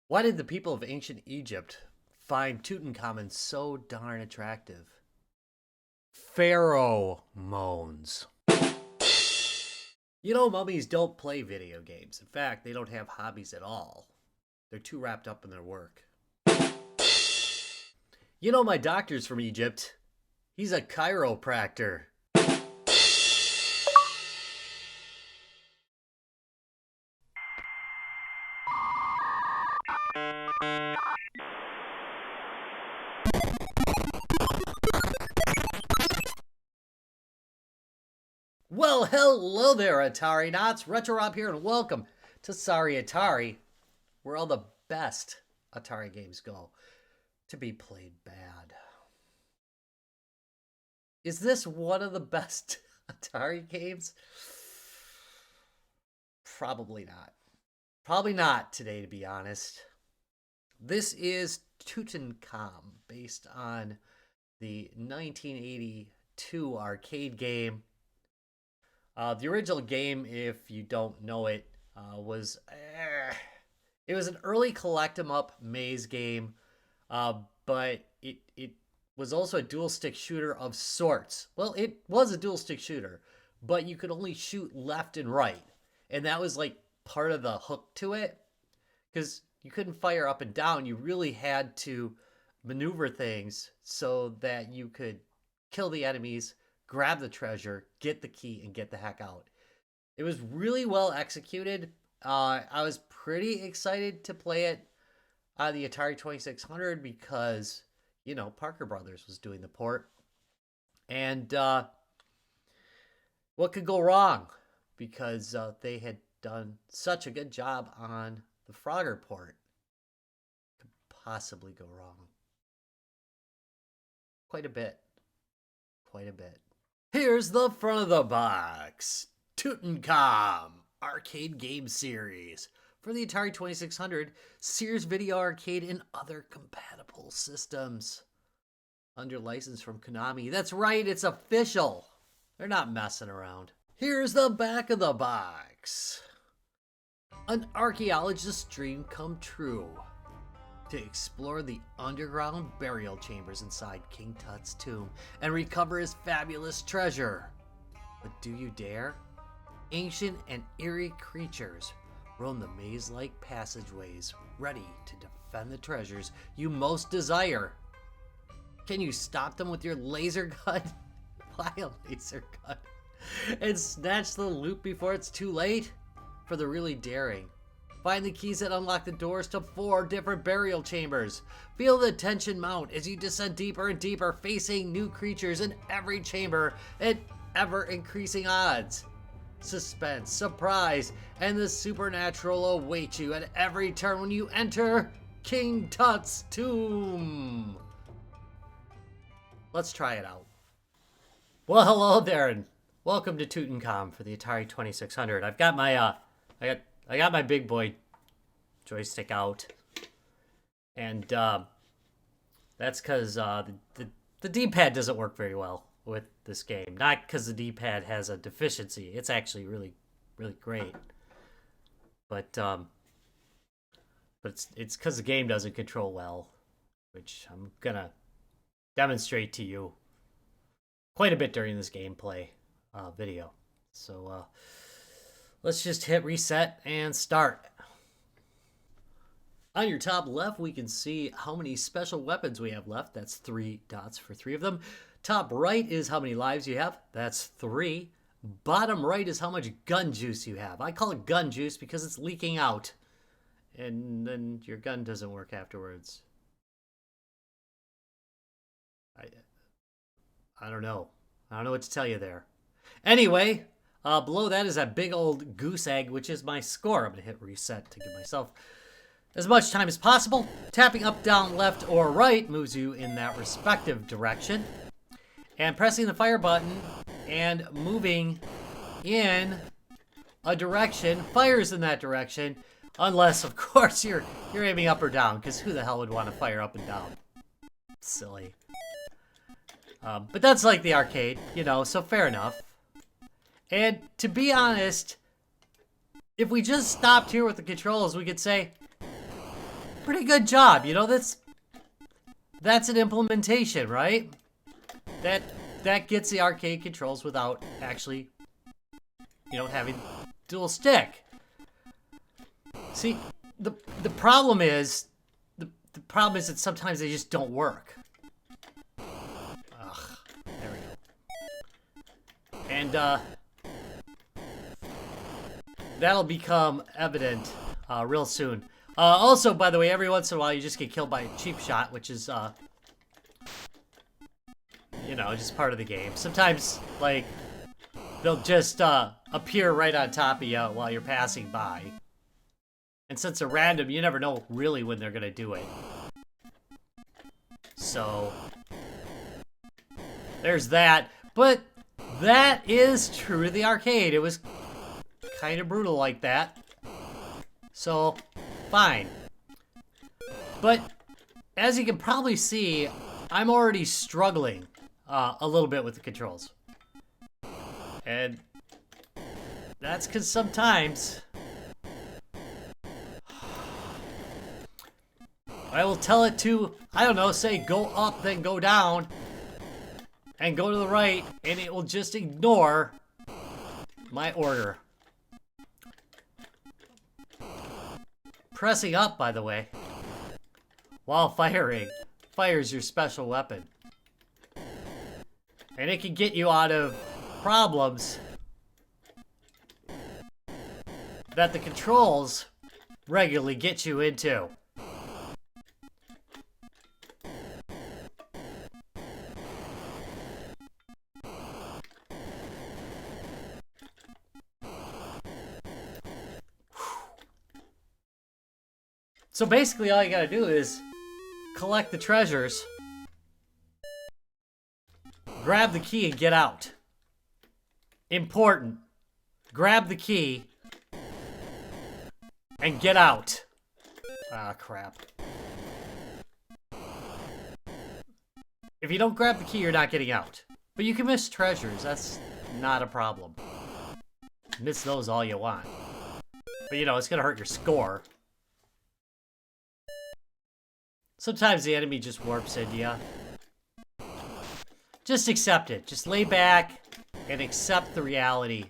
Why did the people of ancient Egypt find Tutankhamun so darn attractive? Pheromones. You know, mummies don't play video games. In fact, they don't have hobbies at all. They're too wrapped up in their work. You know, my doctor's from Egypt. He's a chiropractor. Well, hello there, Atari Knots. Retro Rob here, and welcome to Sorry Atari, where all the best Atari games go to be played bad. Is this one of the best Atari games? Probably not. Probably not today, to be honest. This is Tutankham, based on the 1982 arcade game. The original game, if you don't know it, was it was an early collect 'em up maze game, but it was also a dual stick shooter of sorts. Well, it was a dual stick shooter, but you could only shoot left and right, and that was like part of the hook to it, because you couldn't fire up and down. You really had to maneuver things so that you could kill the enemies, grab the treasure, get the key, and get the heck out. It was really well executed. I was pretty excited to play it on the Atari 2600 because, you know, Parker Brothers was doing the port. And what could go wrong? Because they had done such a good job on the Frogger port. Could possibly go wrong. Quite a bit. Quite a bit. Here's the front of the box. Tutankham Arcade Game Series for the Atari 2600, Sears Video Arcade, and other compatible systems. Under license from Konami. That's right, it's official. They're not messing around. Here's the back of the box. An archaeologist's dream come true. To explore the underground burial chambers inside King Tut's tomb and recover his fabulous treasure. But do you dare? Ancient and eerie creatures roam the maze-like passageways, ready to defend the treasures you most desire. Can you stop them with your laser gun? Why a laser gun? And snatch the loot before it's too late? For the really daring, find the keys that unlock the doors to 4 different burial chambers. Feel the tension mount as you descend deeper and deeper, facing new creatures in every chamber at ever-increasing odds. Suspense, surprise, and the supernatural await you at every turn when you enter King Tut's tomb. Let's try it out. Well, hello there, and welcome to Tutankham for the Atari 2600. I've got my I got my big boy joystick out, and that's because the D-pad doesn't work very well with this game. Not because the D-pad has a deficiency. It's actually really, really great. But it's because the game doesn't control well, which I'm gonna demonstrate to you quite a bit during this gameplay video. So let's just hit reset and start. On your top left, we can see how many special weapons we have left. That's 3 dots for 3 of them. Top right is how many lives you have. That's 3. Bottom right is how much gun juice you have. I call it gun juice because it's leaking out. And then your gun doesn't work afterwards. I don't know. I don't know what to tell you there. Anyway, below that is that big old goose egg, which is my score. I'm going to hit reset to give myself as much time as possible. Tapping up, down, left, or right moves you in that respective direction. And pressing the fire button and moving in a direction fires in that direction. Unless, of course, you're aiming up or down, because who the hell would want to fire up and down? Silly. But that's like the arcade, you know, so fair enough. And to be honest, if we just stopped here with the controls, we could say, pretty good job. You know, that's an implementation, right? That gets the arcade controls without actually, you know, having dual stick. See, the problem is the problem is that sometimes they just don't work. Ugh, there we go. And that'll become evident real soon. Also, by the way, every once in a while you just get killed by a cheap shot, which is you know, just part of the game. Sometimes, like, they'll just appear right on top of you while you're passing by. And since they're random, you never know really when they're gonna do it. So, there's that. But that is true to the arcade. It was kind of brutal like that. So, fine. But, as you can probably see, I'm already struggling a little bit with the controls. And that's because sometimes I will tell it to, I don't know, say go up, then go down, and go to the right, and it will just ignore my order. Pressing up, by the way, while firing, fires your special weapon. And it can get you out of problems that the controls regularly get you into. So basically all you gotta do is collect the treasures, grab the key, and get out. Important. Grab the key and get out. Ah, crap. If you don't grab the key, you're not getting out. But you can miss treasures. That's not a problem. Miss those all you want. But you know, it's gonna hurt your score. Sometimes the enemy just warps into you. Just accept it. Just lay back and accept the reality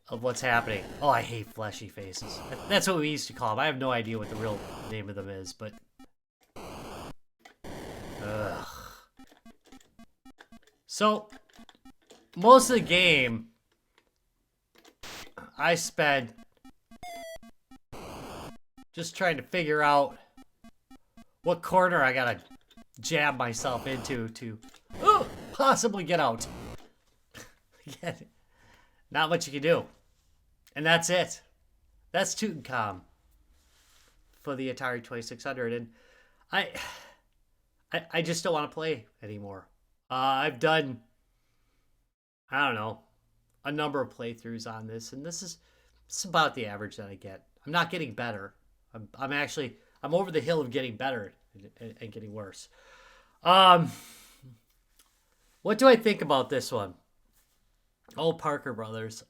of what's happening. Oh, I hate fleshy faces. That's what we used to call them. I have no idea what the real name of them is, but... Ugh. So, most of the game, I spent just trying to figure out what corner I gotta jab myself into to possibly get out. Again, not much you can do. And that's it. That's Tutankham for the Atari 2600. And I just don't want to play anymore. I've done, I don't know, a number of playthroughs on this. And this is about the average that I get. I'm not getting better. I'm over the hill of getting better and getting worse. What do I think about this one? Oh, Parker Brothers.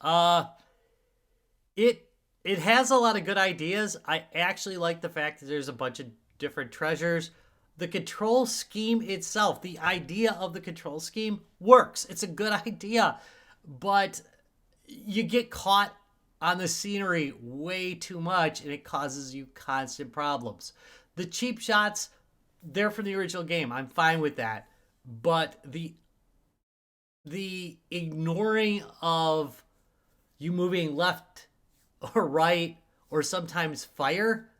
It has a lot of good ideas. I actually like the fact that there's a bunch of different treasures. The control scheme itself, the idea of the control scheme works. It's a good idea, but you get caught on the scenery way too much, and it causes you constant problems. The cheap shots, they're from the original game. I'm fine with that. But the ignoring of you moving left or right or sometimes fire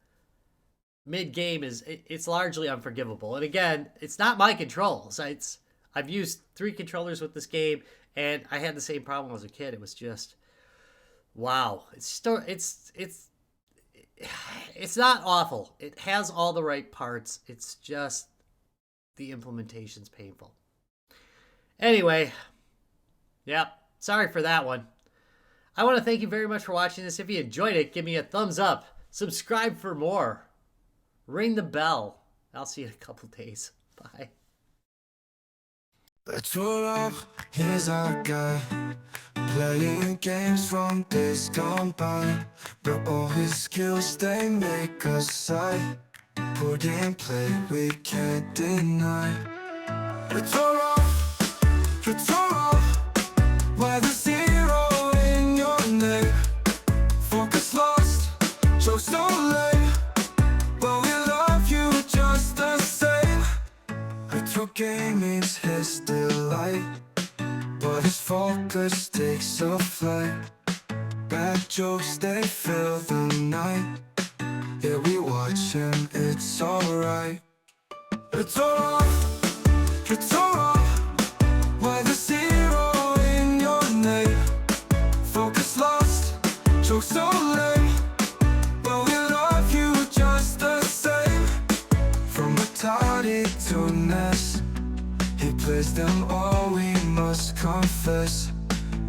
mid-game it's largely unforgivable. And again, it's not my controls. I've used 3 controllers with this game, and I had the same problem as a kid. It was just... wow, it's not awful. It has all the right parts. It's just the implementation's painful. Anyway, yep, sorry for that one. I want to thank you very much for watching this. If you enjoyed it, give me a thumbs up. Subscribe for more. Ring the bell. I'll see you in a couple days. Bye. Retro Rob, here's our guy, playing games from days gone by. But all his skills, they make us sigh. Poor gameplay, we can't deny. Retro Rob, why the zero in your name? Focus lost, joke so lame, but we love you just the same. Retro gaming's his delight, but his focus takes a flight. Bad jokes, they fill the night. Yeah, we watch him, it's alright. Retro Rob, why the zero in your name? Focus lost, joke so lame, but we love you just the same. From Atari to NES, he plays them all, we must confess.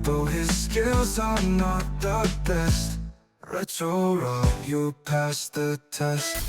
Though his skills are not the best, Retro Rob, you passed the test.